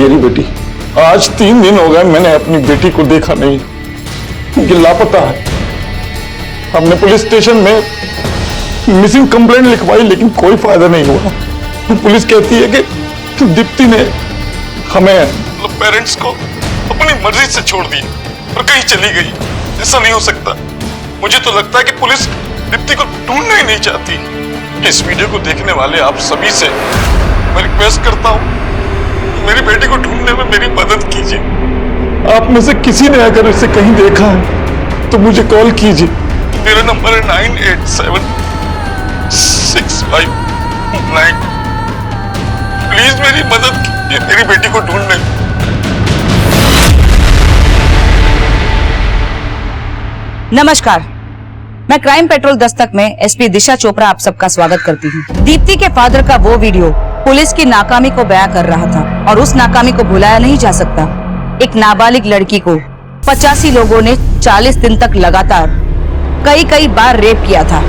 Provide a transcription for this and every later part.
मेरी बेटी, आज 3 दिन हो गए मैंने अपनी बेटी को देखा नहीं, ये लापता है। हमने पुलिस स्टेशन में मिसिंग कंप्लेंट लिखवाई लेकिन कोई फायदा नहीं हुआ। पुलिस कहती है कि दीप्ति ने हमें पेरेंट्स को अपनी मर्जी से छोड़ दिया और कहीं चली गई। ऐसा नहीं हो सकता। मुझे तो लगता है कि पुलिस दीप्ति को ढूंढना ही नहीं चाहती। इस वीडियो को देखने वाले आप सभी से मैं रिक्वेस्ट करता हूँ, मेरी बेटी को ढूंढने में मेरी मदद कीजिए। आप में से किसी ने अगर इसे कहीं देखा है तो मुझे कॉल कीजिए। मेरा नंबर है 987659। प्लीज मेरी मदद कीजिए मेरी बेटी को ढूंढने। नमस्कार, मैं क्राइम पेट्रोल दस्तक में एसपी दिशा चोपड़ा आप सबका स्वागत करती हूँ। दीप्ति के फादर का वो वीडियो पुलिस की नाकामी को बयां कर रहा था और उस नाकामी को भुलाया नहीं जा सकता। एक नाबालिग लड़की को 85 लोगों ने 40 दिन तक लगातार कई बार रेप किया था।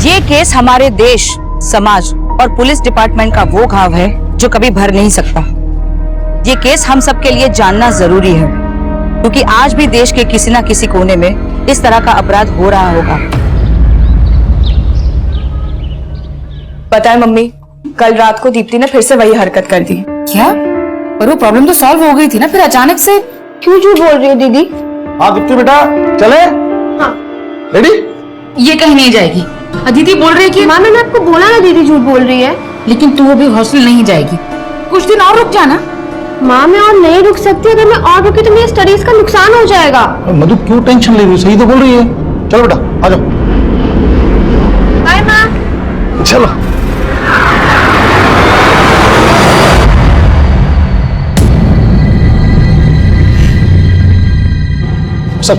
ये केस हमारे देश, समाज और पुलिस डिपार्टमेंट का वो घाव है जो कभी भर नहीं सकता। ये केस हम सबके लिए जानना जरूरी है क्योंकि आज भी देश के किसी न किसी कोने में इस तरह का अपराध हो रहा होगा। पता है मम्मी, कल रात को दीप्ति ने फिर से वही हरकत कर दी। क्या? पर वो प्रॉब्लम तो सॉल्व हो गई थी ना, फिर अचानक से क्यों झूठ बोल रही हो दीदी? हाँ दीप्ति बेटा, चले? हाँ। रेडी? ये कहीं नहीं जाएगी। दीदी बोल रही है कि माँ, मैंने आपको बोला ना दीदी झूठ बोल रही है। लेकिन तू अभी हॉस्टल नहीं जाएगी, कुछ दिन और रुक जाना। माँ, मैं और नहीं रुक सकती। अगर मैं और रुकी तो मेरी स्टडीज का नुकसान हो जाएगा। मधु क्यों टेंशन ले रही है? सही तो बोल रही है। चलो बेटा आ जाओ। बाय माँ। चलो। सर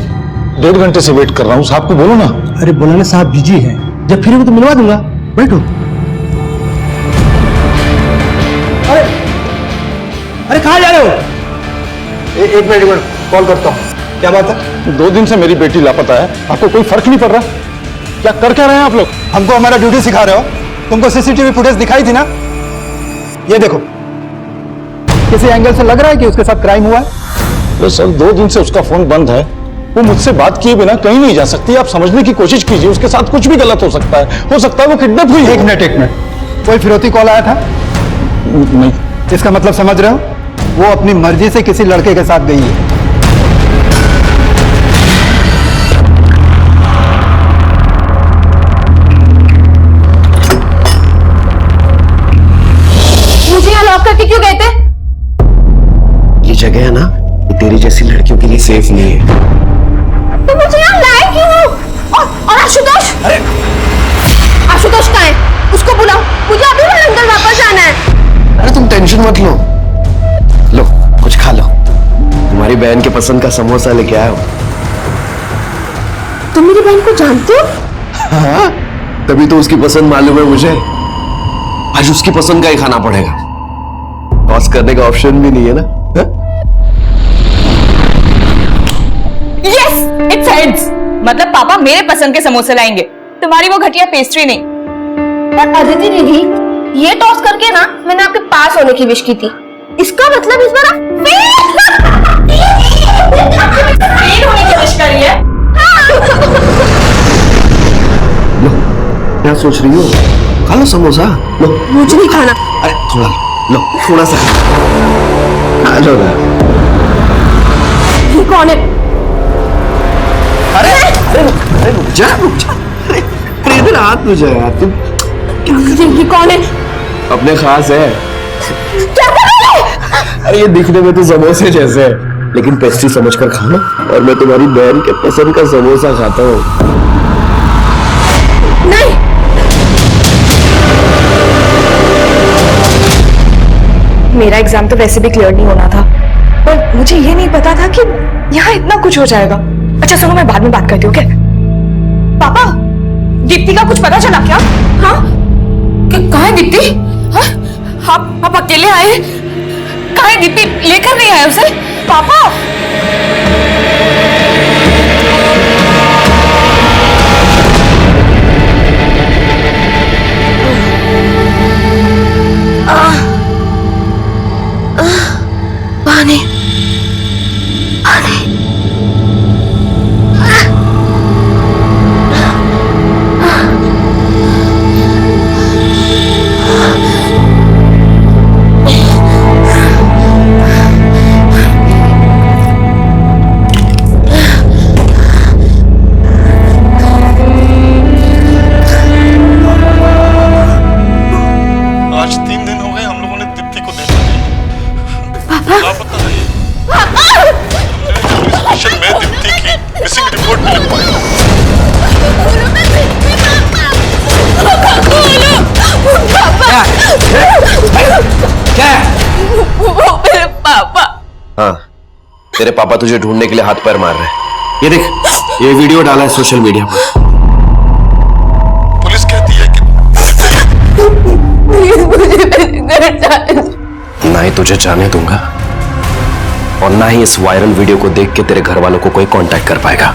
1.5 घंटे से वेट कर रहा हूँ, साहब को बोलो ना। अरे बोला ना साहब बिजी है, जब फिर तो मिलवा दूंगा, बैठो। अरे कहाँ जा रहे हो? एक मिनट कॉल करता हूँ। क्या बात है? 2 दिन से मेरी बेटी लापता है, आपको कोई फर्क नहीं पड़ रहा? क्या कर क्या रहे हैं आप लोग? हमको हमारा ड्यूटी सिखा रहे हो? तुमको सीसीटीवी फुटेज दिखाई थी ना? ये देखो, किसी एंगल से लग रहा है कि उसके साथ क्राइम हुआ है? अरे सर 2 दिन से उसका फोन बंद है, वो मुझसे बात किए बिना कहीं नहीं जा सकती। आप समझने की कोशिश कीजिए, उसके साथ कुछ भी गलत हो सकता है वो किडनैप हुई है। एक मिनट, कोई फिरौती कॉल आया था? नहीं। इसका मतलब समझ रहे हो? वो अपनी मर्जी से किसी लड़के के साथ गई है। मुझे यहाँ लॉक करके क्यों गए थे? ये जगह है ना, ये तेरी जैसी लड़कियों के लिए सेफ नहीं है। तो मुझे यहाँ लाए क्यों? और आशुतोष? अरे आशुतोष कहाँ है? उसको बुलाओ, मुझे अभी लंदन वापस जाना है। अरे तुम टेंशन मत लो, लो कुछ खा लो। तुम्हारी बहन के पसंद का समोसा लेके आया हूं। तुम मेरी बहन को जानते हो? हाँ, तभी तो उसकी पसंद मालूम है मुझे। आज उसकी पसंद का ही खाना पड़ेगा, टॉस करने का ऑप्शन भी नहीं है ना। Yes, it's heads. मतलब पापा मेरे पसंद के समोसे लाएंगे, तुम्हारी वो घटिया पेस्ट्री नहीं। पर अदिति दीदी, ये टॉस करके ना मैंने आपके पास होने की विश की थी। इसका मतलब इस बार फेल होने की विश करी है। लो, क्या सोच रही हो? खा लो समोसा, लो। मुझे नहीं खाना। अरे थोड़ा लो, थोड़ा सा खा लो ना। ये कौन है? अरे रुक जा। अरे इधर हाथ में जा यार, तुम ये कौन है? अपने खास है। क्या कर रहे हो? अरे ये दिखने में तो समोसे जैसे है, लेकिन पेस्ट्री समझकर खाना। और मैं तुम्हारी बहन के पसंद का समोसा खाता हूँ। नहीं, मेरा एग्जाम तो वैसे भी क्लियर नहीं होना था, पर मुझे ये नहीं पता था कि यहाँ इतना कुछ हो जाएगा। अच्छा सुनो, मैं बाद में बात करती हूँ। क्या पापा, दीप्ति का कुछ पता चला क्या? हाँ, कहाँ है दीप्ति? हाँ, आप अकेले आए? कहाँ है दीप्ति? लेकर नहीं आए उसे? पापा तेरे पापा तुझे ढूंढने के लिए हाथ पैर मार रहे हैं। ये देख, ये वीडियो डाला है सोशल मीडिया पर। पुलिस कहती है कि ना ही तुझे जाने दूंगा और ना ही इस वायरल वीडियो को देख के तेरे घर वालों को कोई कांटेक्ट कर पाएगा।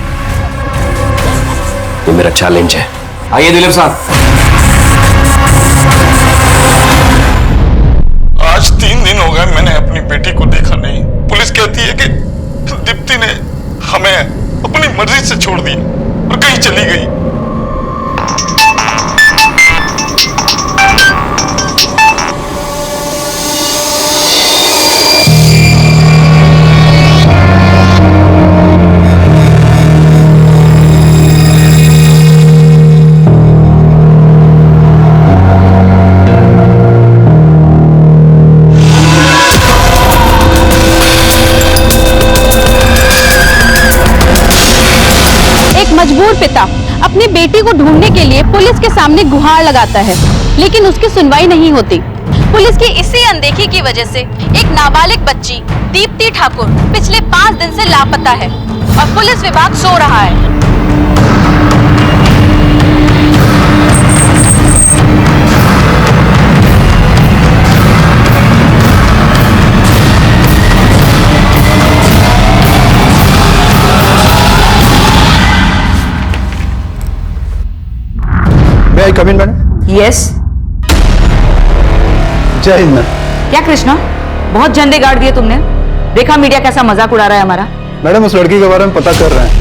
ये मेरा चैलेंज है। आइए दिलीप साहब। आज 3 दिन हो गए मैंने अपनी बेटी को देखा नहीं। पुलिस कहती है कि दीप्ति ने हमें अपनी मर्जी से छोड़ दिया और कहीं चली गई। मजबूर पिता अपनी बेटी को ढूंढने के लिए पुलिस के सामने गुहार लगाता है, लेकिन उसकी सुनवाई नहीं होती। पुलिस की इसी अनदेखी की वजह से एक नाबालिग बच्ची दीप्ति ठाकुर पिछले 5 दिन से लापता है और पुलिस विभाग सो रहा है। May I come in, madam? Yes. जय हिंद मैम। क्या कृष्णा, बहुत झंडे गाड़ दिए तुमने। देखा मीडिया कैसा मजाक उड़ा रहा है हमारा। मैडम उस लड़की के बारे में पता कर रहे हैं,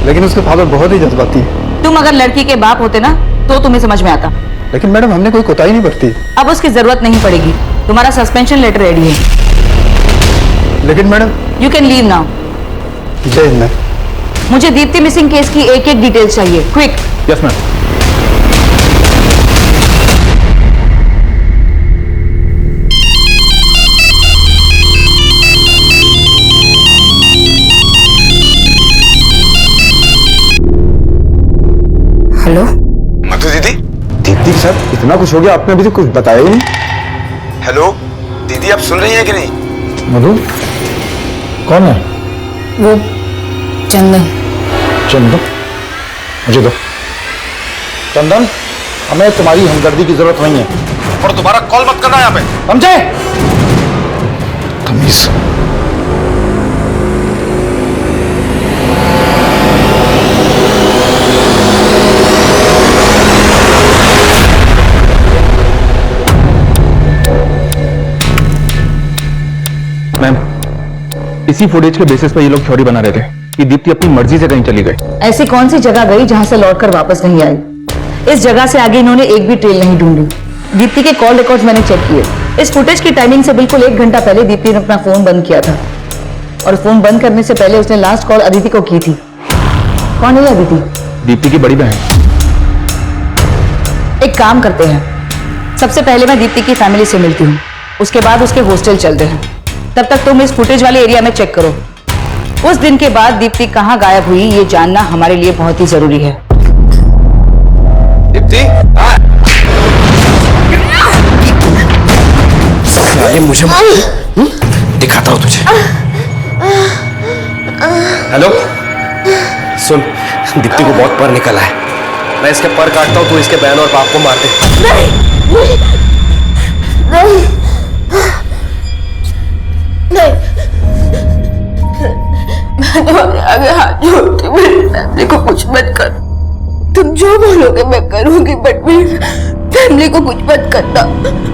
लेकिन उसके फादर बहुत ही जज्बाती है। तुम अगर लड़की के बाप होते ना तो तुम्हें समझ में आता। लेकिन मैडम हमने कोई कोताही नहीं बरती। अब उसकी जरूरत नहीं पड़ेगी, तुम्हारा सस्पेंशन लेटर रेडी है। लेकिन madam. You can leave now. जय हिंद मैम। मुझे दीप्ति मिसिंग केस की एक एक डिटेल चाहिए, क्विक। Yes ma'am. हेलो मधु दीदी। दीप्ति के साथ इतना कुछ हो गया, आपने अभी तक कुछ बताया ही नहीं। हेलो दीदी, आप सुन रही हैं कि नहीं? मधु कौन है? वो चंदन। चंदन? मुझे दो। चंदन, हमें तुम्हारी हमदर्दी की जरूरत नहीं है। और दोबारा कॉल मत करना यहाँ पे, समझे? तमीज। मैम, इसी फुटेज के बेसिस पर ये लोग थ्योरी बना रहे थे कि दीप्ति अपनी मर्जी से कहीं चली गई। ऐसी कौन सी जगह गई जहां से लौटकर वापस नहीं आई? इस जगह से आगे इन्होंने एक भी ट्रेल नहीं ढूंढी। दीप्ति के कॉल रिकॉर्ड्स मैंने चेक किए। इस फुटेज की टाइमिंग से बिल्कुल 1 घंटा पहले दीप्ति ने अपना फोन बंद किया था और फोन बंद करने से पहले उसने लास्ट कॉल अदिति को की थी। कौन है अदिति? दीप्ति की बड़ी बहन। एक काम करते हैं, सबसे पहले मैं दीप्ति की फैमिली से मिलती हूँ, उसके बाद उसके हॉस्टल चलते हैं। तब तक तुम इस फुटेज वाले एरिया में चेक करो। उस दिन के बाद दीप्ति कहाँ गायब हुई ये जानना हमारे लिए बहुत ही जरूरी है। दीप्ति, ये मुझे दिखाता हूं तुझे। हेलो, सुन, दीप्ति को बहुत पर निकला है। मैं इसके पर काटता हूं, तू इसके बहन और बाप को मार दे। नहीं, मैं तुम्हारे आगे हाथ जोड़ती हूँ, मेरी फैमिली को कुछ मत कर। तुम जो बोलोगे मैं करूंगी, बट मेरी फैमिली को कुछ मत करना।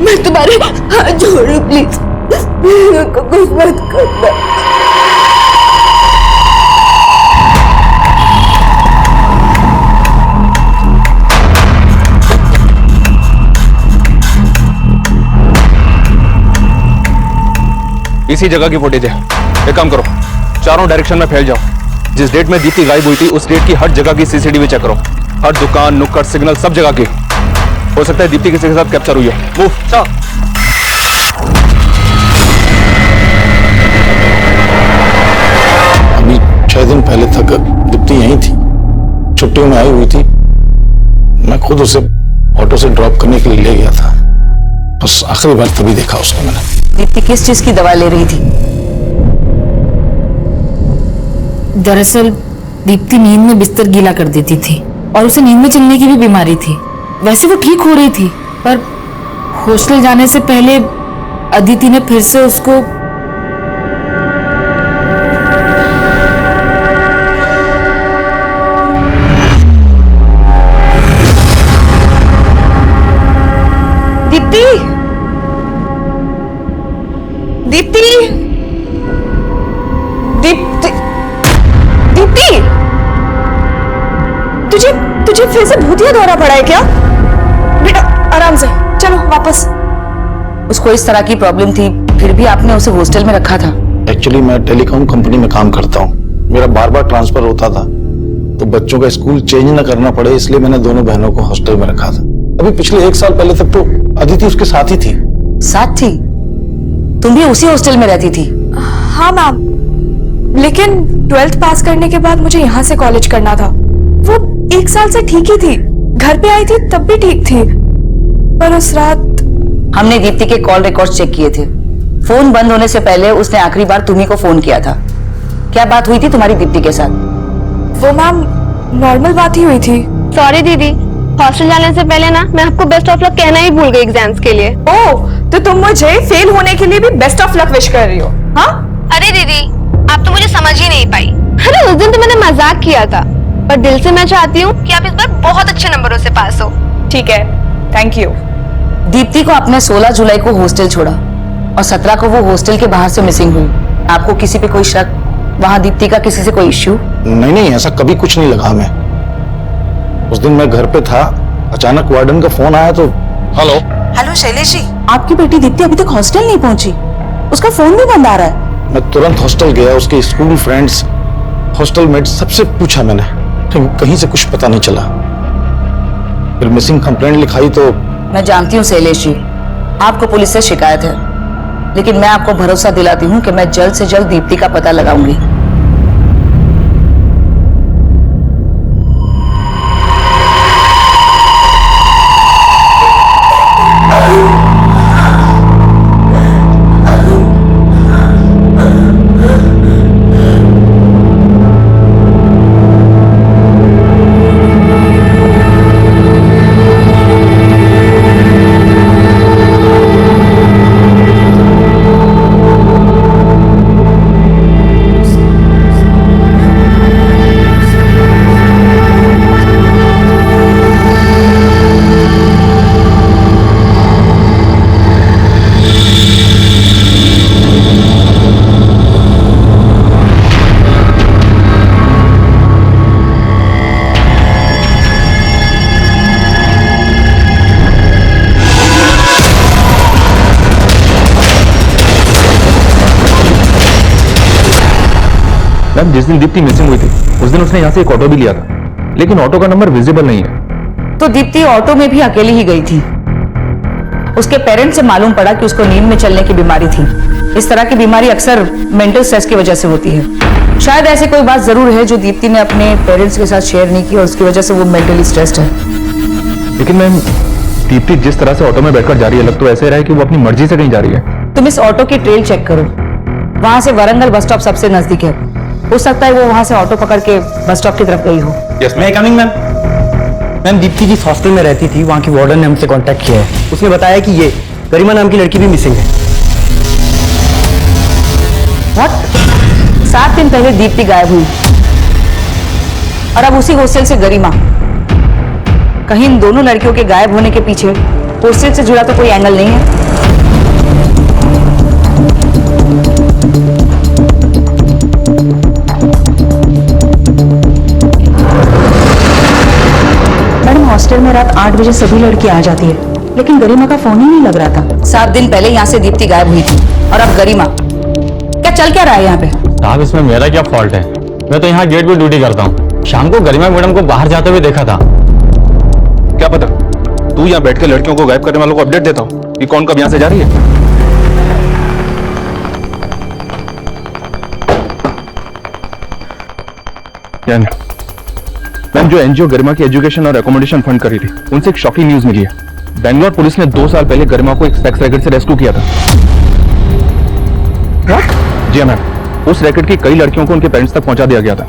मैं तुम्हारे हाथ जोड़ रही हूँ, प्लीज मेरे को कुछ मत करना। इसी जगह की फुटेज है। एक काम करो, चारों डायरेक्शन में फैल जाओ। जिस डेट में दीप्ति गायब हुई थी उस डेट की हर जगह की सीसीटीवी चेक करो। हर दुकान, नुक्कड़, सिग्नल, सब जगह की। हो सकता है दीप्ति किसी के साथ कैप्चर हुई है। मूव। अभी 6 दिन पहले तक दीप्ति यहीं थी, छुट्टियों में आई हुई थी। मैं खुद उसे ऑटो से ड्रॉप करने के लिए ले गया था। बस आखिरी बार तभी देखा उसको मैंने। दीप्ति किस चीज की दवा ले रही थी? मैं खुद उसे ऑटो से ड्रॉप करने के लिए ले गया था। बस आखिरी बार तभी देखा उसको मैंने। दीप्ति किस चीज की दवा ले रही थी? दीप्ति को 2 दिन पहले दरअसल दीप्ति नींद में बिस्तर गीला कर देती थी और उसे नींद में चलने की भी बीमारी थी। वैसे वो ठीक हो रही थी, पर हॉस्टल जाने से पहले अदिति ने फिर से उसको दीप्ति, दीप्ति, दीप्ति, दीप्ति, तुझे फिर से भूतिया दौरा पड़ा है क्या? बेटा आराम से चलो वापस। उसको इस तरह की प्रॉब्लम थी, फिर भी आपने उसे हॉस्टल में रखा था। एक्चुअली मैं टेलीकॉम कंपनी में काम करता हूँ, मेरा बार बार ट्रांसफर होता था, तो बच्चों का स्कूल चेंज न करना पड़े इसलिए मैंने दोनों बहनों को हॉस्टल में रखा था। अभी पिछले 1 साल पहले तक तो अदिति उसके साथ ही थी। साथ थी? तुम भी उसी हॉस्टल में रहती थी? हाँ मैम, लेकिन 12th पास करने के बाद मुझे यहाँ से कॉलेज करना था। वो 1 साल से ठीक ही थी, घर पे आई थी तब भी ठीक थी, पर उस रात हमने दीप्ति के कॉल रिकॉर्ड्स चेक किए थे। फोन बंद होने से पहले उसने आखिरी बार तुम्ही को फोन किया था। क्या बात हुई थी तुम्हारी दीप्ति के साथ? वो मैम नॉर्मल बात ही हुई थी। सॉरी दीदी, हॉस्टल जाने से पहले ना मैं आपको बेस्ट ऑफ लक कहना ही भूल गई एग्जाम्स के लिए। ओह, तो तुम मुझे फेल होने के लिए भी बेस्ट ऑफ लक विश कर रही हो? हाँ? अरे दीदी, आप तो मुझे समझ ही नहीं पाई। अरे उस दिन तो मैंने मजाक किया था, पर दिल से मैं चाहती हूँ कि आप इस बार बहुत अच्छे नंबरों से पास हो। ठीक है, थैंक यू। दीप्ति को आपने 16 जुलाई को हॉस्टल छोड़ा और 17 को वो हॉस्टल के बाहर से मिसिंग हुई। आपको किसी पे कोई शक? वहाँ दीप्ति का किसी से कोई इश्यू? नहीं, ऐसा कभी कुछ नहीं लगा हमें। उस दिन मैं घर पे था, अचानक वार्डन का फोन आया तो हेलो शैलेश जी, आपकी बेटी दीप्ति अभी तक हॉस्टल नहीं पहुंची, उसका फोन भी बंद आ रहा है। मैं तुरंत हॉस्टल गया, उसके स्कूल फ्रेंड्स, हॉस्टल मेट सबसे पूछा मैंने, लेकिन कहीं से कुछ पता नहीं चला। फिर मिसिंग कंप्लेंट लिखाई तो मैं जानती हूँ शैलेश जी, आपको पुलिस से शिकायत है, लेकिन मैं आपको भरोसा दिलाती हूँ कि मैं जल्द से जल्द दीप्ति का पता लगाऊंगी। मैम, जिस दिन दीप्ति मिसिंग हुई थी उस दिन उसने यहाँ से एक ऑटो भी लिया था, लेकिन ऑटो का नंबर विजिबल नहीं है। तो दीप्ति ऑटो में भी अकेली ही गई थी। उसके पेरेंट्स से मालूम पड़ा कि उसको नींद में चलने की बीमारी थी। इस तरह की बीमारी अक्सर मेंटल स्ट्रेस की वजह से होती है। शायद ऐसी कोई बात जरूर है जो दीप्ति ने अपने पेरेंट्स के साथ शेयर नहीं की और उसकी वजह से वो मेंटली स्ट्रेस्ड है। लेकिन मैम, दीप्ति जिस तरह से ऑटो में बैठकर जा रही है, लग तो ऐसे रहा है कि वो अपनी मर्जी से कहीं जा रही है। तुम इस ऑटो की ट्रेल चेक करो, वहां से वरंगल बस स्टॉप सबसे नजदीक है। हो सकता है वो वहां से ऑटो पकड़ के बस स्टॉप की तरफ गई हो। यस मैं कमिंग मैम। मैम, दीप्ति जिस हॉस्टल में रहती थी वहाँ की वार्डन ने हमसे कांटेक्ट किया है। उसने बताया कि ये गरिमा नाम की लड़की भी मिसिंग है। व्हाट? 7 दिन पहले दीप्ति गायब हुई और अब उसी हॉस्टल से गरिमा। कहीं इन दोनों लड़कियों के गायब होने के पीछे हॉस्टल से जुड़ा तो कोई एंगल नहीं है? मैडम, हॉस्टल में रात 8 बजे सभी लड़की आ जाती है, लेकिन गरिमा का फोन ही नहीं लग रहा था। 7 दिन पहले यहाँ से दीप्ति गायब हुई थी और अब गरिमा। क्या चल क्या रहा है यहाँ पे? साहब, इसमें मेरा क्या फॉल्ट है? मैं तो यहाँ गेट पे ड्यूटी करता हूँ। शाम को गरिमा मैडम को बाहर जाते हुए देखा था। क्या पता, तू यहाँ बैठ के लड़कियों को गायब करने वालों को अपडेट देता हूँ कि कौन कब यहाँ से जा रही है। मैम, जो एनजीओ गरिमा की एजुकेशन और एकोमोडेशन फंड कर रही थी, उनसे एक शॉकिंग न्यूज मिली है। बेंगलोर पुलिस ने 2 साल पहले गरिमा को एक सेक्स रैकेट से रेस्क्यू किया था। What? जी मैम, उस रैकेट की कई लड़कियों को उनके पेरेंट्स तक पहुंचा दिया गया था।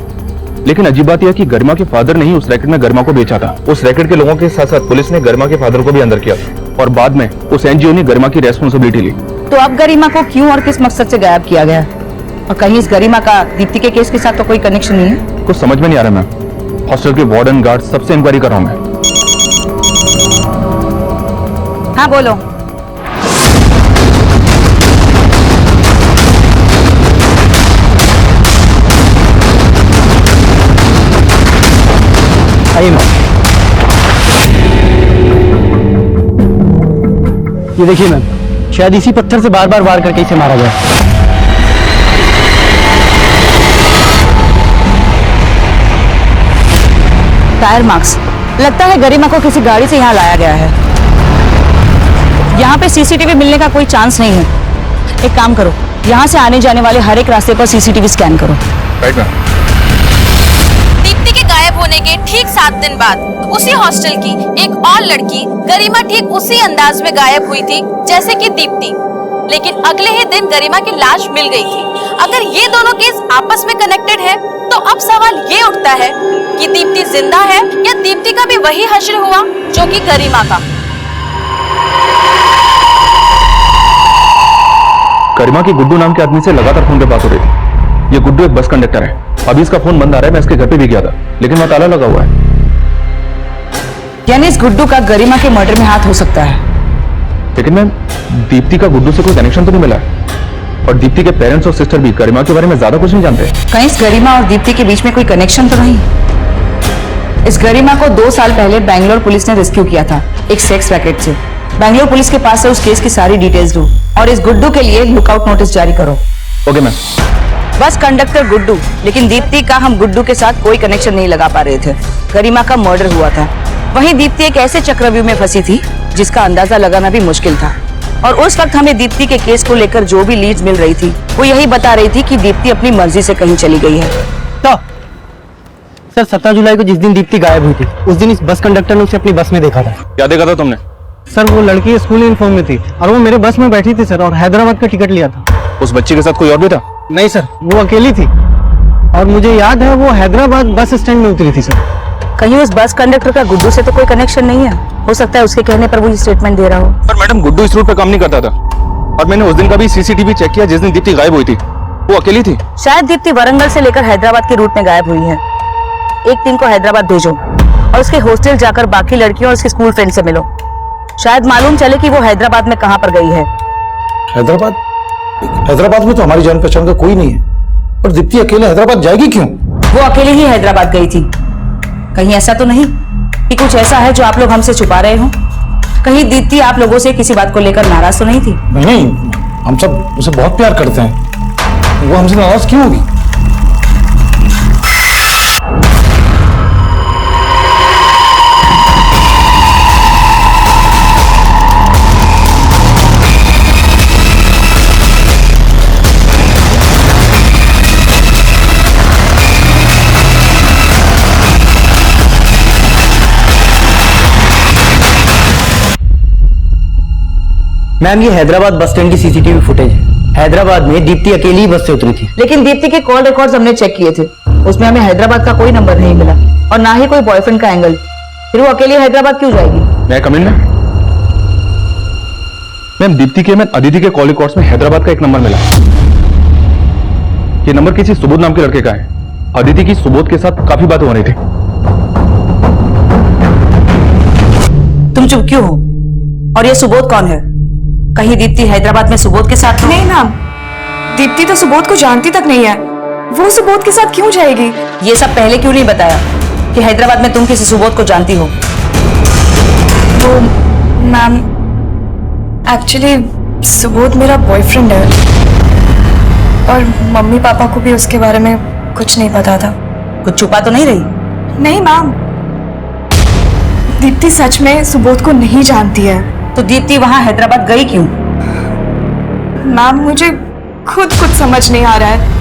लेकिन अजीब बात यह है कि गरिमा के फादर ने ही उस रैकेट में गरिमा को बेचा था। उस रैकेट के लोगों के साथ साथ पुलिस ने गरिमा के फादर को भी अंदर किया था और बाद में उस एनजीओ ने गरिमा की रेस्पॉन्सिबिलिटी ली। तो अब गरिमा को क्यों और किस मकसद से गायब किया गया? और कहीं इस गरिमा का दीप्ति के केस के साथ तो कोई कनेक्शन नहीं है? कुछ समझ में नहीं आ रहा मैम। हॉस्टल के वार्डन गार्ड सबसे इंक्वायरी कर रहा हूं मैं। हाँ बोलो। आइए मैम। ये देखिए मैम, शायद इसी पत्थर से बार बार वार करके इसे मारा गया। Tyre marks. लगता है गरिमा को किसी गाड़ी से यहाँ लाया गया है। यहाँ पे सीसीटीवी मिलने का कोई चांस नहीं है। एक काम करो, यहाँ से आने जाने वाले हर एक रास्ते पर सीसीटीवी स्कैन करो। Right ma'am. दीप्ति के गायब होने के ठीक 7 दिन बाद उसी हॉस्टल की एक और लड़की गरिमा ठीक उसी अंदाज में गायब हुई थी जैसे कि दीप्ति, लेकिन अगले ही दिन गरिमा की लाश मिल गई थी। अगर ये दोनों केस आपस में कनेक्टेड है तो अब सवाल ये उठता है कि दीप्ति जिंदा है या दीप्ति का भी वही हश्र हुआ जो कि गरिमा का। गरिमा की गुड्डू नाम के आदमी से लगातार फोन पे बात हो रही थी। ये गुड्डू एक बस कंडक्टर है। अभी इसका फोन बंद आ रहा है। मैं इसके घर पे भी गया था लेकिन वहां ताला लगा हुआ है। यानी इस गुड्डू का गरिमा के मर्डर में हाथ हो सकता है। लेकिन मैम, दीप्ति का गुड्डू से कोई कनेक्शन तो नहीं मिला है और दीप्ति के पेरेंट्स और सिस्टर भी गरिमा के बारे में ज्यादा कुछ नहीं जानते। कहीं इस गरिमा और दीप्ति के बीच में कोई कनेक्शन तो नहीं? इस गरिमा को 2 साल पहले बैंगलोर पुलिस ने रेस्क्यू किया था एक सेक्स रैकेट से। बैंगलोर पुलिस के पास से उस केस की सारी डिटेल्स लो और इस गुड्डू के लिए लुकआउट नोटिस जारी करो। Okay ma'am. Bus conductor Guddu, लेकिन दीप्ति का हम गुड्डू के साथ कोई कनेक्शन नहीं लगा पा रहे थे। गरिमा का मर्डर हुआ था। वहीं दीप्ति एक ऐसे चक्रव्यूह में फंसी थी जिसका अंदाजा लगाना भी मुश्किल था। और उस वक्त हमें दीप्ति के केस को लेकर जो भी लीड्स मिल रही थी वो यही बता रही थी कि दीप्ति अपनी मर्जी से कहीं चली गई है। तो सर 17 जुलाई को जिस दिन दीप्ति गायब हुई थी उस दिन इस बस कंडक्टर ने उसे अपनी बस में देखा था। क्या देखा था तुमने? सर वो लड़की स्कूल यूनिफॉर्म में थी और वो मेरे बस में बैठी थी सर, और हैदराबाद का टिकट लिया था। उस बच्ची के साथ कोई और भी था? नहीं सर, वो अकेली थी और मुझे याद है वो हैदराबाद बस स्टैंड में उतरी थी सर। कहीं उस बस कंडक्टर का गुड्डू से तो कोई कनेक्शन नहीं है? हो सकता है उसके कहने पर वो ये स्टेटमेंट दे रहा हो। पर मैडम, गुड्डू इस रूट पे काम नहीं करता था और मैंने उस दिन का भी सीसीटीवी चेक किया जिस दिन दीप्ति गायब हुई थी। वो अकेली थी। शायद दीप्ति वरंगल से लेकर हैदराबाद के रूट में गायब हुई है। एक टीम को हैदराबाद भेजो और उसके हॉस्टल जाकर बाकी लड़कियों और उसके स्कूल फ्रेंड से मिलो। शायद मालूम चले कि वो हैदराबाद में कहां पर गई है। हैदराबाद? हैदराबाद में तो हमारी जान पहचान का कोई नहीं है। पर दीप्ति अकेले हैदराबाद जाएगी क्यों? वो अकेले ही हैदराबाद गई थी। कहीं ऐसा तो नहीं कि कुछ ऐसा है जो आप लोग हमसे छुपा रहे हो? कहीं दीप्ति आप लोगों से किसी बात को लेकर नाराज तो नहीं थी? नहीं, हम सब उसे बहुत प्यार करते हैं। वो हमसे नाराज क्यों होगी? मैम ये हैदराबाद बस स्टैंड की सीसीटीवी फुटेज है। हैदराबाद में दीप्ति अकेली ही बस से उतरी थी। लेकिन दीप्ति के कॉल रिकॉर्ड्स हमने चेक किए थे, उसमें हमें हैदराबाद का कोई नंबर नहीं मिला और ना ही कोई बॉयफ्रेंड का एंगल। फिर वो अकेली हैदराबाद क्यों जाएगी? मैं कम इन मैम, दीप्ति के मैं अदिति के कॉल रिकॉर्ड्स में हैदराबाद का एक नंबर मिला। ये नंबर किसी सुबोध नाम के लड़के का है। अदिति की सुबोध के साथ काफी बातें हो रही थी। तुम चुप क्यों हो? और ये सुबोध कौन है? कहीं दीप्ति हैदराबाद में सुबोध के साथ? नहीं मैम, दीप्ति तो सुबोध को जानती तक नहीं है। वो सुबोध के साथ क्यों जाएगी? ये सब पहले क्यों नहीं बताया कि हैदराबाद में तुम किसी सुबोध को जानती हो? वो मैम, एक्चुअली सुबोध मेरा बॉयफ्रेंड है और मम्मी पापा को भी उसके बारे में कुछ नहीं पता था। कुछ छुपा तो नहीं रही? नहीं मैम, दीप्ति सच में सुबोध को नहीं जानती है। तो दीप्ति वहां हैदराबाद गई क्यों? मैम मुझे खुद कुछ समझ नहीं आ रहा है।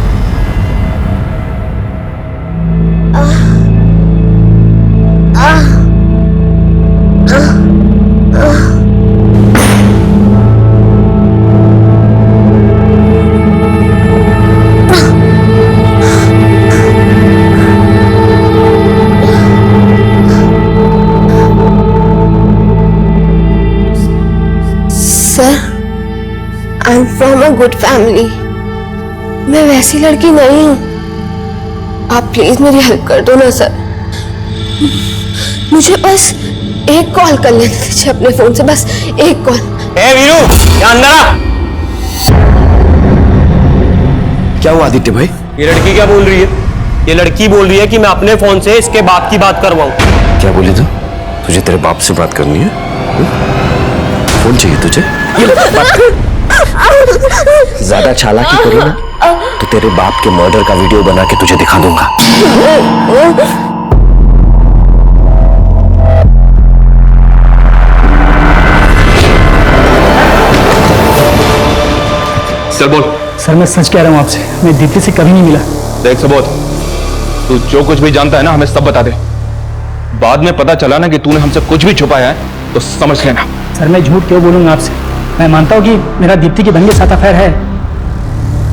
I'm from a good family. मैं वैसी लड़की नहीं हूँ। आप प्लीज मेरी हेल्प कर दो ना सर। मुझे बस एक कॉल कर लेने दीजिए अपने फोन से, बस एक कॉल। ए वीरू, यहाँ अंदर आ। क्या हुआ आदित्य भाई? ये लड़की क्या बोल रही है? ये लड़की बोल रही है कि मैं अपने फोन से इसके बाप की बात करवाऊं। क्या बोली तू? तुझे तेरे बाप से बात करनी है? फोन चाहिए तुझे? ये ले, बात कर। ज्यादा चालाकी करी ना तो तेरे बाप के मर्डर का वीडियो बना के तुझे दिखा दूंगा। चल बोल। सर मैं सच कह रहा हूँ आपसे, मैं दीप्ति से कभी नहीं मिला। देख सबोध, तू जो कुछ भी जानता है ना हमें सब बता दे। बाद में पता चला ना कि तूने हमसे कुछ भी छुपाया है तो समझ लेना। सर मैं झूठ क्यों बोलूंगा आपसे? मैं मानता हूँ कि मेरा दीप्ति की बहन के साथ अफेयर है,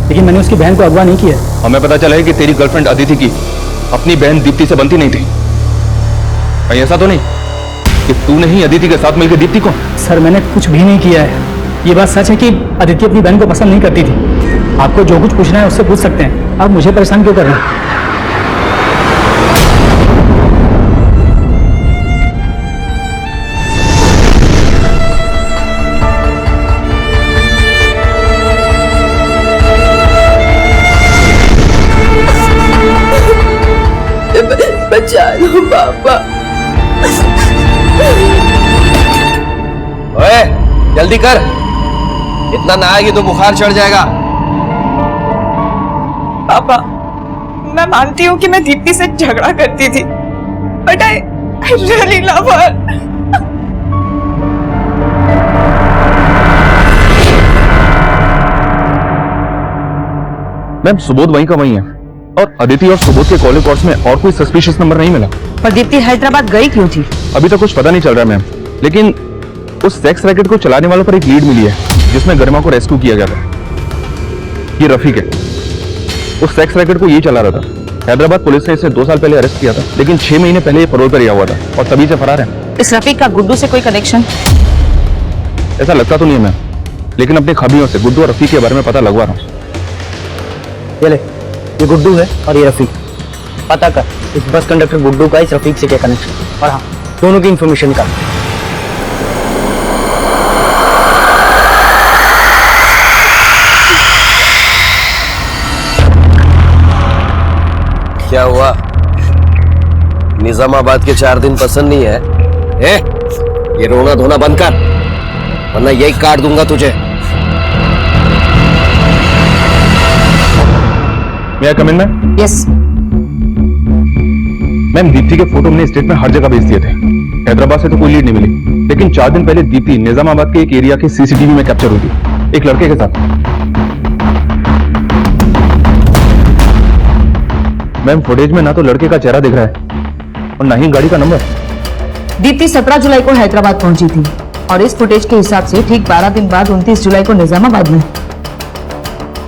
लेकिन मैंने उसकी बहन को अगवा नहीं किया। हमें पता चला है कि तेरी गर्लफ्रेंड अदिति की अपनी बहन दीप्ति से बनती नहीं थी। कहीं ऐसा तो नहीं कि तूने ही अदिति के साथ मिलकर दीप्ति को? सर मैंने कुछ भी नहीं किया है। ये बात सच है कि अदिति अपनी बहन को पसंद नहीं करती थी। आपको जो कुछ पूछना है उससे पूछ सकते हैं, आप मुझे परेशान क्यों कर रहे हैं? बचा लो पापा। ओए, जल्दी कर, इतना नहाएगी तो बुखार चढ़ जाएगा। पापा मैं मानती हूँ कि मैं दीप्ति से झगड़ा करती थी, but I really love her. Ma'am Subodh वहीं का वहीं है और अदिति और सुबोध के कॉलेज कोर्स में और कोई सस्पिशियस नंबर नहीं मिला। पर दीप्ति हैदराबाद गई क्यों थी? अभी तक कुछ पता नहीं चल रहा मैम, लेकिन उस सेक्स रैकेट को चलाने वालों पर एक लीड मिली है जिसमें गरिमा को रेस्क्यू किया गया था। ये रफीक है, उस सेक्स रैकेट को ये चला रहा था। हैदराबाद पुलिस ने इसे 2 साल पहले अरेस्ट किया था, लेकिन 6 महीने पहले ये पैरोल पर रिहा हुआ था और तभी से फरार है। इस रफीक का गुड्डू से कोई कनेक्शन? ऐसा लगता तो नहीं है मैम, लेकिन अपनी खबियों से गुड्डू और रफीक के बारे में पता लगवा रहा हूँ। ये ले, ये गुड्डू है और ये रफीक। पता कर इस बस कंडक्टर गुड्डू का इस रफीक से क्या कनेक्शन, और हाँ दोनों की इंफॉर्मेशन का। क्या हुआ? निजामाबाद के 4 दिन पसंद नहीं है? ये रोना धोना बंद कर, वरना यही काट दूंगा तुझे। May I come in, ma'am? Yes. Ma'am Deepti के फोटो हमने स्टेट में हर जगह भेज दिए थे। हैदराबाद से तो कोई लीड नहीं मिली, लेकिन 4 दिन पहले दीप्ति निजामाबाद के एक एरिया के सीसीटीवी में कैप्चर हुई थी एक लड़के के साथ। मैम फुटेज में ना तो लड़के का चेहरा दिख रहा है और ना ही गाड़ी का नंबर। दीप्ति 17 जुलाई को हैदराबाद पहुंची थी और इस फुटेज के हिसाब से ठीक 12 दिन बाद 29 जुलाई को निजामाबाद में।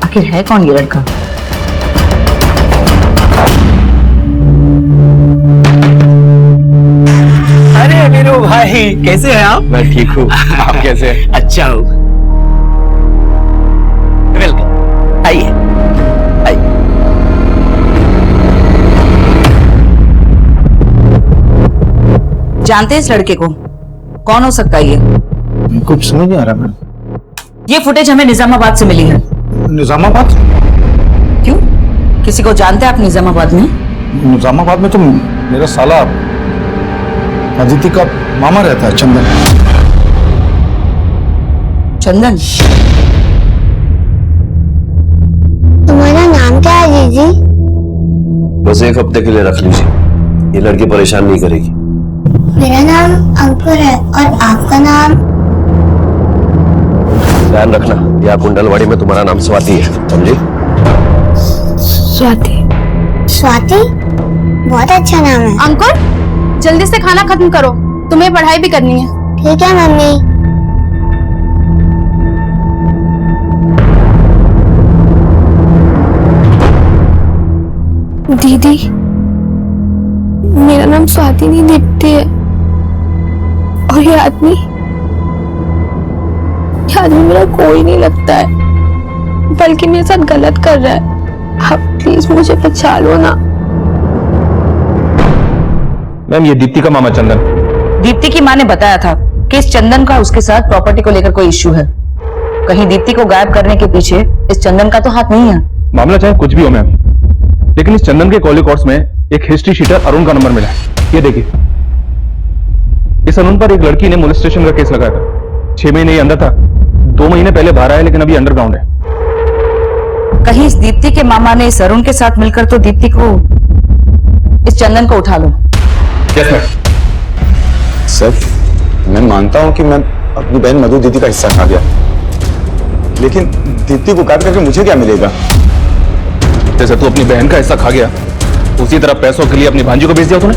आखिर है कौन ये लड़का? अरे वीरू भाई, कैसे हैं आप? मैं ठीक हूँ, आप कैसे हैं? अच्छा हूँ। वेलकम, आइए आइए। जानते हैं इस लड़के को? कौन हो सकता है ये? कुछ समझ नहीं आ रहा मैम। ये फुटेज हमें निजामाबाद से मिली है। निजामाबाद? क्यों, किसी को जानते हैं आप निजामाबाद में? निजामाबाद में तो मेरा साला अदिति का मामा रहता है, चंदन। चंदन? तुम्हारा नाम क्या है जीजी? बस 1 हफ्ते के लिए रख लीजिए, ये लड़की परेशान नहीं करेगी। मेरा नाम अंकुर है और आपका नाम? ध्यान रखना, यहाँ कुंडलवाड़ी में तुम्हारा नाम स्वाति है, समझी? स्वाति। स्वाति बहुत अच्छा नाम है। अंकुर जल्दी से खाना खत्म करो, तुम्हें पढ़ाई भी करनी है। ठीक है मम्मी। दीदी मेरा नाम स्वाति नहीं दीप्ति है, और ये आदमी मेरा कोई नहीं लगता है। बल्कि मेरे साथ गलत कर रहा है। आप प्लीज मुझे बचा लो ना। मैम, ये दीप्ति का मामा चंदन। दीप्ति की माँ ने बताया था कि इस चंदन का उसके साथ प्रॉपर्टी को लेकर कोई इश्यू है। कहीं दीप्ति को गायब करने के पीछे इस चंदन का तो हाथ नहीं है। मामला चाहे कुछ भी हो मैम, लेकिन इस चंदन के कॉल रिकॉर्ड्स में एक हिस्ट्री शीटर अरुण का नंबर मिला है। ये देखिए, इस अरुण पर एक लड़की ने मोलेस्टेशन का केस लगाया था। 6 महीने ये अंदर था, 2 महीने पहले बाहर आया, लेकिन अभी अंडरग्राउंड है। कहीं इस दीप्ति के मामा ने इस अरुण के साथ मिलकर तो दीप्ति को, इस चंदन को उठा लो। Yes ma'am. सर, मैं मानता हूं कि मैं अपनी बहन मधु दीदी का हिस्सा खा गया, लेकिन दीप्ति को गायब करके मुझे क्या मिलेगा? जैसे तू अपनी बहन का हिस्सा खा गया, उसी तरह पैसों के लिए अपनी भांजी को बेच दिया तूने।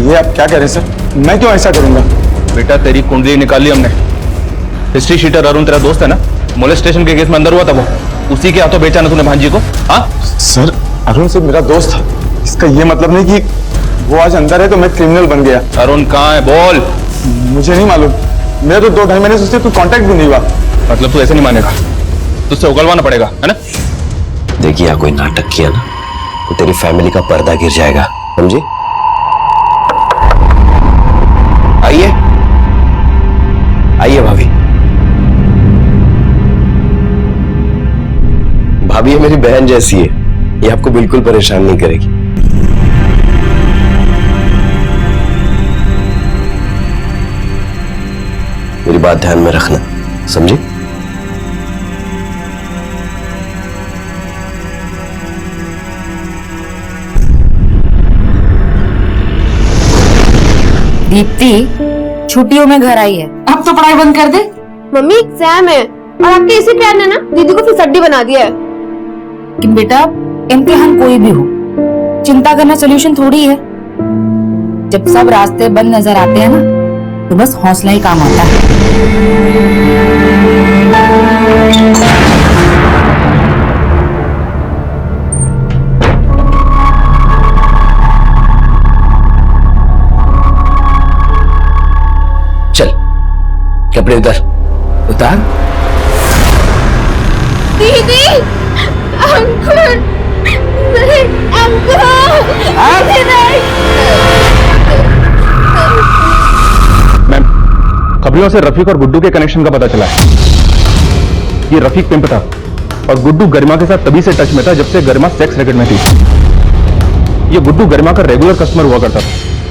ये आप क्या कह रहे हैं सर? मैं क्यों ऐसा करूंगा? बेटा, तेरी कुंडली निकाल ली हमने। हिस्ट्री शीटर अरुण तेरा दोस्त है ना? मोलेस्टेशन के केस में अंदर हुआ था वो, उसी के हाथों बेचा ना तूने भांजी को? हाँ सर, अरुण सिर्फ मेरा दोस्त था। इसका ये मतलब नहीं कि वो आज अंदर है तो मैं क्रिमिनल बन गया। अरुण कहाँ है? बोल। मुझे नहीं मालूम, मेरा तो 2-2.5 महीने से उससे कोई कांटेक्ट भी नहीं हुआ। मतलब तू ऐसे नहीं मानेगा, तुझसे उगलवाना पड़ेगा, है ना? देखिए, यहाँ कोई नाटक किया ना तो तेरी फैमिली का पर्दा गिर जाएगा, समझी? आइए आइए भाभी। भाभी ये मेरी बहन जैसी है, ये आपको बिल्कुल परेशान नहीं करेगी। मेरी बात ध्यान में रखना, समझी? दीप्ति छुट्टियों में घर आई है, अब तो पढ़ाई बंद कर दे। मम्मी एग्जाम है और आपके इसी प्लान ने ना दीदी को फिर सड्डी बना दिया है। लेकिन बेटा, इम्तिहान कोई भी हो, चिंता करना सोल्यूशन थोड़ी है। जब सब रास्ते बंद नजर आते हैं ना, तो बस हौसला ही काम आता है। चल, कपड़े उतार। उतार। दीदी, अंकुर, नहीं, अंकुर, नहीं। मैम, खबरियों से रफीक और गुड्डू के कनेक्शन का पता चला है। ये रफीक पिंप था और गुड्डू गरिमा के साथ तभी से टच में था जब से गरिमा सेक्स रैकेट में थी। ये गुड्डू गरिमा का रेगुलर कस्टमर हुआ करता था।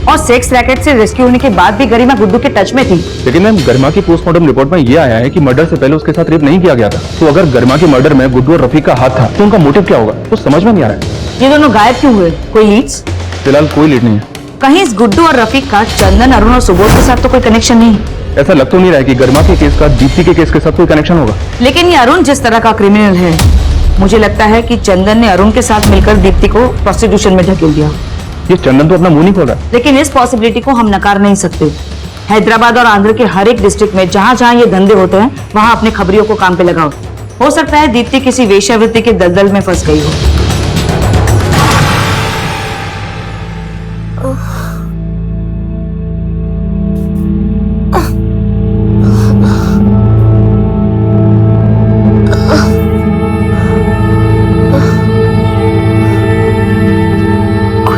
और सेक्स रैकेट से रेस्क्यू होने के बाद भी गरिमा गुड्डू के टच में थी। लेकिन मैम, गरिमा की पोस्टमार्टम रिपोर्ट में यह आया है कि मर्डर से पहले उसके साथ रेप नहीं किया गया था। तो अगर गरिमा के मर्डर में गुड्डू और रफीक का हाथ था तो उनका मोटिव क्या होगा, तो समझ में नहीं आ रहा है। ये दोनों गायब क्यों हुए? कोई लीड्स? फिलहाल कोई लीड नहीं है। कहीं इस गुड्डू और रफीक का चंदन, अरुण और सुबोध के साथ तो कोई कनेक्शन नहीं? ऐसा लग तो नहीं रहा है कि गरिमा के केस का दीप्ति के केस के साथ कोई कनेक्शन होगा। लेकिन ये अरुण जिस तरह का क्रिमिनल है, मुझे लगता है कि चंदन ने अरुण के साथ मिलकर दीप्ति को प्रोस्टिट्यूशन में ढकेल दिया। ये चंदन तो अपना मुंह नहीं खोल रहा। लेकिन इस पॉसिबिलिटी को हम नकार नहीं सकते। हैदराबाद और आंध्र के हर एक डिस्ट्रिक्ट में जहाँ जहाँ ये धंधे होते हैं, वहाँ अपने खबरियों को काम पे लगाओ। हो सकता है दीप्ति किसी वेश्यावृत्ति के दलदल में फंस गई हो।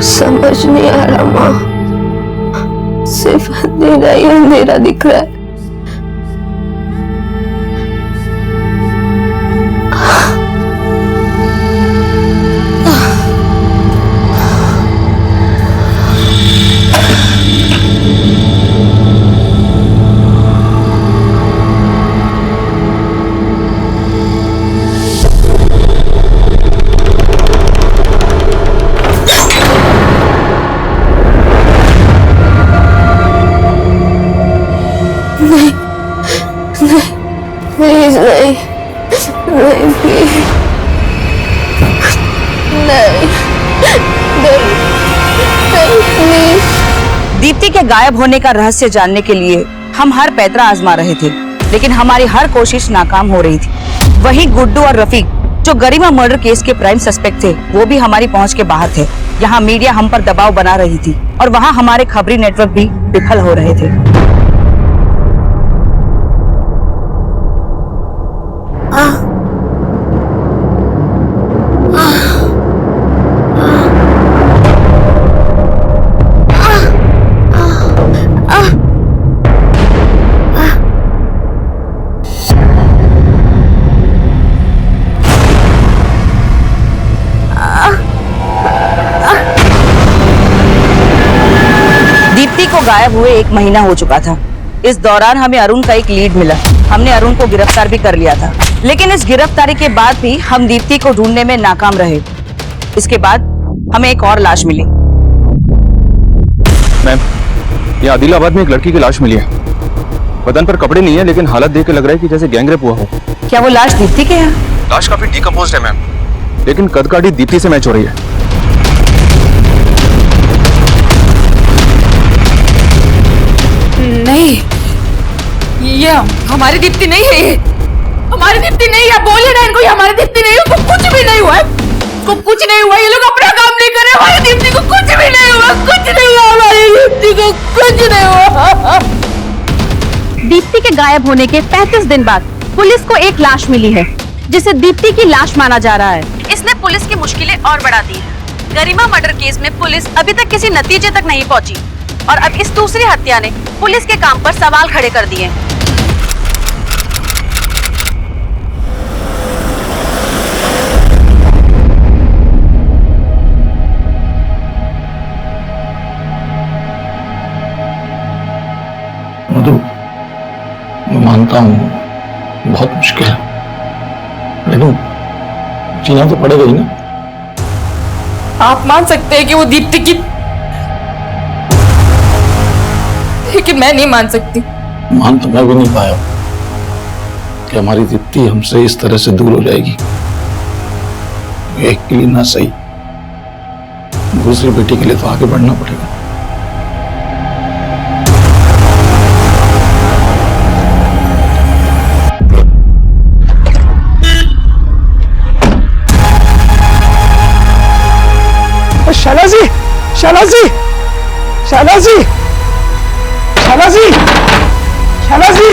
समझ नहीं आ रहा माँ, सिर्फ अंधेरा ही अंधेरा दिख रहा है। प्लीज नहीं, नहीं प्लीज, नहीं, नहीं, नहीं प्लीज। दीप्ति के गायब होने का रहस्य जानने के लिए हम हर पैतरा आजमा रहे थे, लेकिन हमारी हर कोशिश नाकाम हो रही थी। वहीं गुड्डू और रफीक, जो गरिमा मर्डर केस के प्राइम सस्पेक्ट थे, वो भी हमारी पहुंच के बाहर थे। यहाँ मीडिया हम पर दबाव बना रही थी और वहाँ हमारे खबरी नेटवर्क भी विफल हो रहे थे। गायब हुए 1 महीना हो चुका था। इस दौरान हमें अरुण का एक लीड मिला। हमने अरुण को गिरफ्तार भी कर लिया था, लेकिन इस गिरफ्तारी के बाद भी हम दीप्ति को ढूंढने में नाकाम रहे। इसके बाद हमें एक और लाश मिली। मैम, ये आदिलाबाद में एक लड़की की लाश मिली है। बदन पर कपड़े नहीं है, लेकिन हालत देख के लग रहा है कि जैसे गैंगरेप हुआ हो। क्या वो लाश दीप्ति के है? लाश काफी डिकम्पोज्ड है मैम, लेकिन कदकाठी दीप्ति से मैच हो रही है। नहीं, ये हमारी दीप्ति नहीं है। ये हमारी दीप्ति नहीं है। बोले ना इनको, ये हमारी दीप्ति नहीं है। उसको कुछ भी नहीं हुआ है। उसको कुछ नहीं हुआ। ये लोग अपना काम नहीं कर रहे। हमारी दीप्ति को कुछ भी नहीं हुआ। कुछ नहीं हुआ। हमारी दीप्ति को कुछ नहीं हुआ। दीप्ति के गायब होने के 35 दिन बाद पुलिस को एक लाश मिली है, जिसे दीप्ति की लाश माना जा रहा है। इसने पुलिस की मुश्किलें और बढ़ा दी है। गरिमा मर्डर केस में पुलिस अभी तक किसी नतीजे तक नहीं पहुंची और अब इस दूसरी हत्या ने पुलिस के काम पर सवाल खड़े कर दिए हैं। मधु, मैं मानता हूँ बहुत मुश्किल है, लेकिन जीना तो पड़ेगा ही ना। आप मान सकते हैं कि वो दीप्ति की, लेकिन मैं नहीं मान सकती। मान तो मैं भी नहीं पाया कि हमारी दीप्ति हमसे इस तरह से दूर हो जाएगी। एक के लिए ना सही, दूसरी बेटी के लिए तो आगे बढ़ना पड़ेगा। शैलाजी, शैलाजी, शैलाजी, शैलाजी, शैलाजी।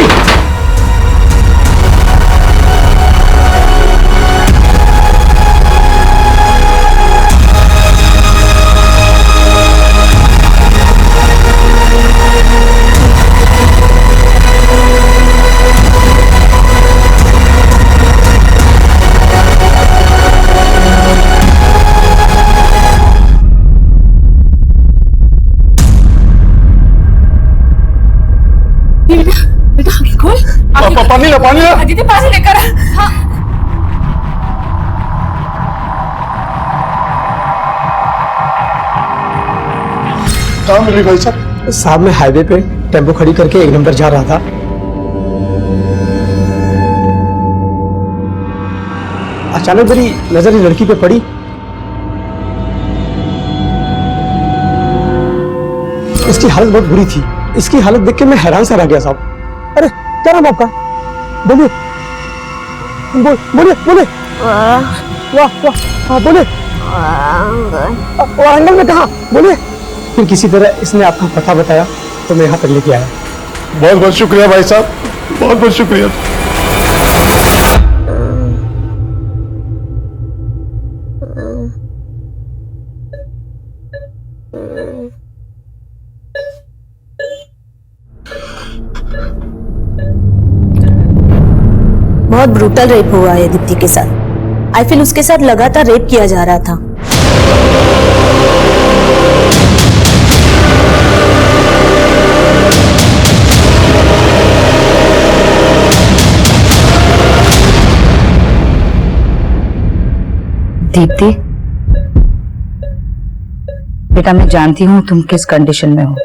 पानी ला, पानी ला। दीदी पानी लेकर। हाँ। कहाँ मिली भाई साहब? साहब मैं हाईवे पे टेम्पो खड़ी करके 1 नंबर जा रहा था। अचानक मेरी नजर इस लड़की पे पड़ी। इसकी हालत बहुत बुरी थी। इसकी हालत देख के मैं हैरान सा रह गया साहब। अरे क्या नाम आपका? बोलिए, बोलिए, बोलिए। वाह वाह, हाँ बोलिए। वारंगल में कहाँ? बोलिए। फिर किसी तरह इसने आपका पता बताया तो मैं यहाँ तक लेके आया। बहुत बहुत शुक्रिया भाई साहब, बहुत बहुत शुक्रिया। बहुत ब्रूटल रेप हुआ है दीप्ति के साथ। आई फील उसके साथ लगातार रेप किया जा रहा था। दीप्ति, बेटा मैं जानती हूँ तुम किस कंडीशन में हो,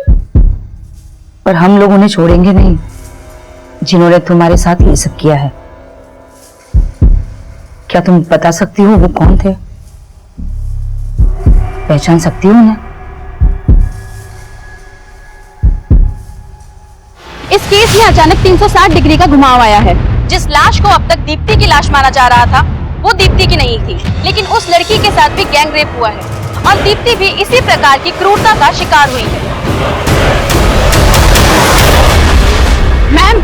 पर हम लोग उन्हें छोड़ेंगे नहीं जिन्होंने तुम्हारे साथ ये सब किया है। क्या तुम बता सकती हो वो कौन थे? पहचान सकती हो उन्हें? इस केस में अचानक 360 डिग्री का घुमाव आया है। जिस लाश को अब तक दीप्ति की लाश माना जा रहा था, वो दीप्ति की नहीं थी, लेकिन उस लड़की के साथ भी गैंग रेप हुआ है और दीप्ति भी इसी प्रकार की क्रूरता का शिकार हुई है। Ma'am,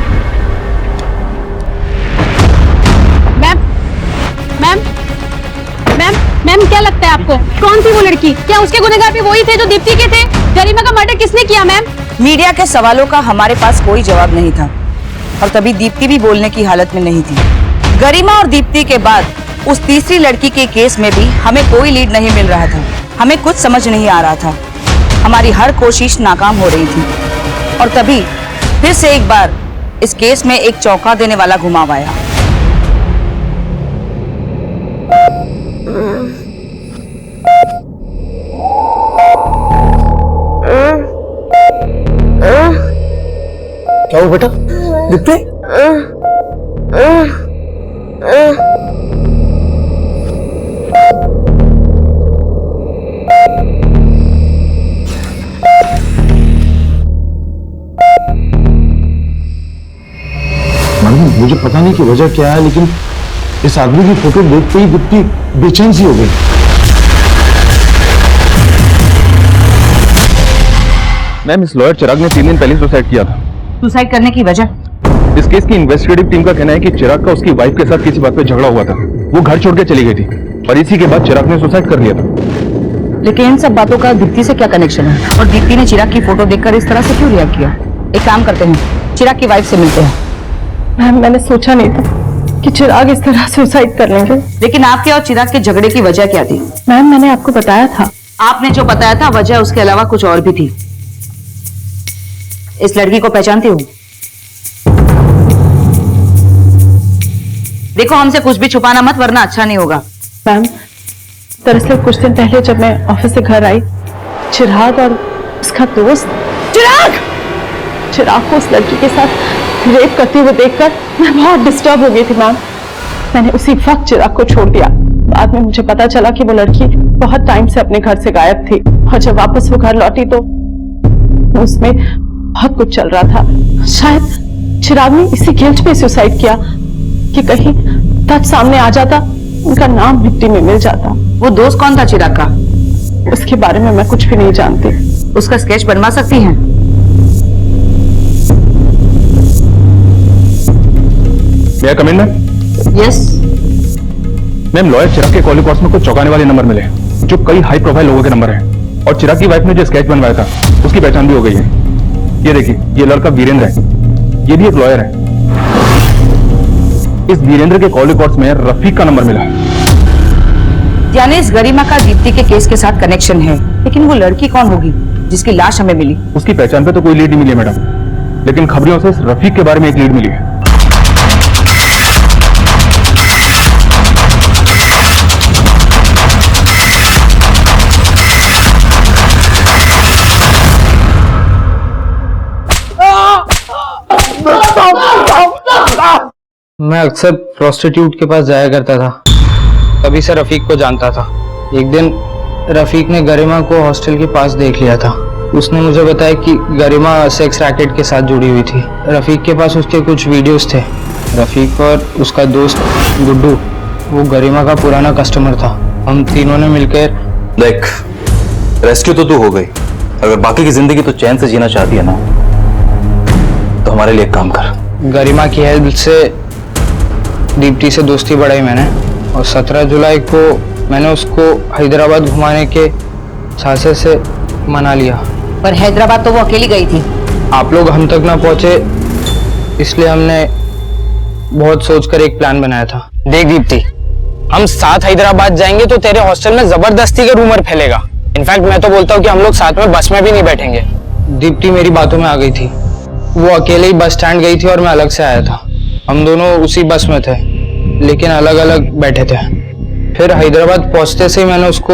ma'am, ma'am, ma'am, ma'am क्या लगता है आपको कौन थी वो लड़की? क्या उसके गुनहगार भी वही थे जो दीप्ति के थे? गरिमा का मर्डर किसने किया मैम? मीडिया के सवालों का हमारे पास कोई जवाब नहीं था और तभी दीप्ति भी बोलने की हालत में नहीं थी। गरिमा और दीप्ति के बाद उस तीसरी लड़की के केस में भी हमें कोई लीड नहीं मिल रहा था। हमें कुछ समझ नहीं आ रहा था। हमारी हर कोशिश नाकाम हो रही थी। और तभी फिर से एक बार इस केस में एक चौंका देने वाला घुमाव आया। क्या हुआ बेटा? दीप्ति? मुझे पता नहीं कि वजह क्या है, लेकिन इस आदमी की फोटो देखते ही दीप्ति बेचैन सी हो गई। मैम, इस लॉयर चिराग ने 3 दिन पहले सुसाइड किया था। सुसाइड करने की वजह? इस केस की इन्वेस्टिगेटिव टीम का कहना है कि चिराग का उसकी वाइफ के साथ किसी बात पे झगड़ा हुआ था। वो घर छोड़ के चली गई थी और इसी के बाद चिराग ने सुसाइड कर लिया था। लेकिन इन सब बातों का दीप्ति से क्या कनेक्शन है? और दीप्ति ने चिराग की फोटो देखकर इस तरह से क्यों रिएक्ट किया? एक काम करते हैं, चिराग की वाइफ से मिलते हैं। मैम, मैंने सोचा नहीं था कि चिराग इस तरह सुसाइड कर लेंगे। लेकिन आपके और चिराग के झगड़े की वजह क्या थी? मैम, मैंने आपको बताया था। आपने जो बताया था वजह उसके अलावा कुछ और भी थी। इस लड़की को पहचानती हो? देखो, हमसे कुछ भी छुपाना मत, वरना अच्छा नहीं होगा। मैम, दरअसल कुछ दिन पहले जब मैं ऑफिस से घर आई, चिराग और उसका दोस्त चिराग को उस लड़की के साथ रेप करते हुए देखकर मैं बहुत डिस्टर्ब हो गई थी। मैम, मैंने उसी वक्त चिराग को छोड़ दिया। बाद में मुझे पता चला कि वो लड़की बहुत टाइम से अपने घर से गायब थी और जब वापस वो घर लौटी तो उसमें बहुत कुछ चल रहा था। शायद चिराग ने इसी गिल्ट पे सुसाइड किया कि कहीं तब सामने आ जाता, उनका नाम मिट्टी में मिल जाता। वो दोस्त कौन था चिराग का? उसके बारे में मैं कुछ भी नहीं जानती। उसका स्केच बनवा सकती हैं? May I come in, ma'am? Yes. Ma'am, lawyer Chirag के कॉल रिकॉर्ड्स में कुछ चौंकाने वाले नंबर मिले जो कई हाई प्रोफाइल लोगों के नंबर हैं। और चिराग की वाइफ ने जो स्केच बनवाया था उसकी पहचान भी हो गई है। ये देखिए, ये लड़का वीरेंद्र है, ये भी एक लॉयर है। इस वीरेंद्र के कॉल रिकॉर्ड्स में रफीक का नंबर मिला। यानी इस गरिमा का दीप्ति के केस के साथ कनेक्शन है। लेकिन वो लड़की कौन होगी जिसकी लाश हमें मिली? उसकी पहचान पे तो कोई लीड नहीं मिली है मैडम, लेकिन खबरों से इस रफीक के बारे में एक लीड मिली है। मैं अक्सर प्रोस्टिट्यूट के पास जाया करता था, तभी से रफीक को जानता था। एक दिन रफीक ने गरिमा को हॉस्टल के पास देख लिया था। उसने मुझे बताया कि गरिमा सेक्स रैकेट के साथ जुड़ी हुई थी। रफीक के पास उसके कुछ वीडियोस थे। रफीक और उसका दोस्त गुड्डू, वो गरिमा का पुराना कस्टमर था। हम तीनों ने मिलकर देख, रेस्क्यू तो तू हो गई, अगर बाकी की जिंदगी तो चैन से जीना चाहती है ना, तो हमारे लिए एक काम कर। गरिमा की हेल्प से दीप्ति से दोस्ती बढ़ाई मैंने, और 17 जुलाई को मैंने उसको हैदराबाद घुमाने के सासे से मना लिया। पर हैदराबाद तो वो अकेली गई थी। आप लोग हम तक ना पहुंचे, इसलिए हमने बहुत सोचकर एक प्लान बनाया था। देख दीप्ति, हम साथ हैदराबाद जाएंगे तो तेरे हॉस्टल में जबरदस्ती का रूमर फैलेगा। इनफैक्ट मैं तो बोलता हूँ कि हम लोग साथ में बस में भी नहीं बैठेंगे। दीप्ति मेरी बातों में आ गई थी। वो अकेले ही बस स्टैंड गई थी और मैं अलग से आया था। हम दोनों उसी बस में थे, लेकिन अलग अलग बैठे थे। फिर हैदराबाद पहुंचते से ही मैंने उसको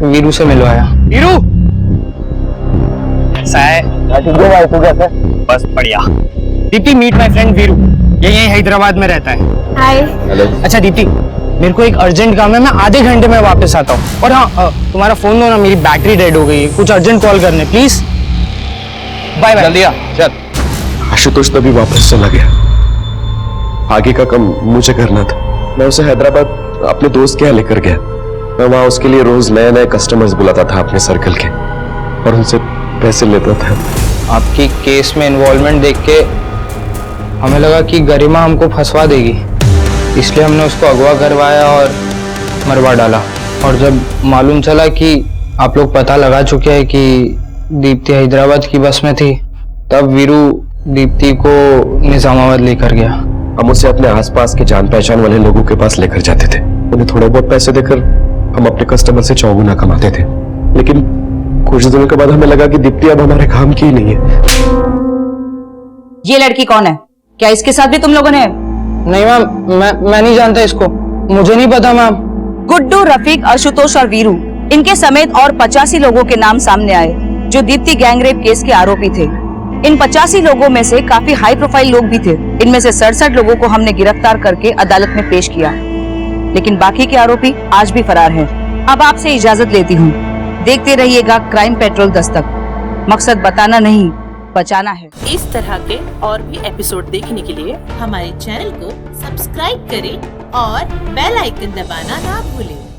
वीरू से मिलवाया। वीरू, बस बढ़िया। Deepti, meet my friend Veeru, ये यही हैदराबाद में रहता है। हाय। अच्छा दीप्ति, मेरे को एक अर्जेंट काम है, मैं आधे घंटे में वापस आता हूँ। और हाँ, तुम्हारा फोन दो ना, मेरी बैटरी डेड हो गई है। कुछ अर्जेंट कॉल करने प्लीज। Bye bye. जल्दी आ, चल। आशुतोष तभी वापस चला गया। आगे का काम मुझे करना था। मैं उसे हैदराबाद अपने दोस्त के यहाँ लेकर गया। मैं वहां उसके लिए रोज नए नए कस्टमर्स बुलाता था अपने सर्कल के, और उनसे पैसे लेता था। आपकी केस में इन्वॉल्वमेंट देख के हमें लगा कि गरिमा हमको फंसवा देगी, इसलिए हमने उसको अगवा करवाया और मरवा डाला। और जब मालूम चला कि आप लोग पता लगा चुके हैं कि दीप्ति हैदराबाद की बस में थी, तब वीरू दीप्ति को निजामाबाद लेकर गया। हम उसे अपने आसपास के जान पहचान वाले लोगों के पास लेकर जाते थे। उन्हें थोड़े बहुत पैसे देकर हम अपने कस्टमर से 4 गुना कमाते थे, लेकिन कुछ दिनों के बाद हमें लगा कि दीप्ति अब हमारे काम की ही नहीं है। ये लड़की कौन है? क्या इसके साथ भी तुम लोगों ने? नहीं मैम, मैं नहीं जानता इसको, मुझे नहीं पता मैम। गुड्डू, रफीक, आशुतोष और वीरू, इनके समेत और 85 लोगों के नाम सामने आए जो दीप्ति गैंगरेप केस के आरोपी थे। इन 85 लोगों में से काफी हाई प्रोफाइल लोग भी थे। इनमें से 67 लोगों को हमने गिरफ्तार करके अदालत में पेश किया, लेकिन बाकी के आरोपी आज भी फरार हैं। अब आपसे इजाजत लेती हूँ। देखते रहिएगा क्राइम पेट्रोल दस्तक। मकसद बताना नहीं, बचाना है। इस तरह के और भी एपिसोड देखने के लिए हमारे चैनल को सब्सक्राइब करें और बेल आइकन दबाना ना भूलें।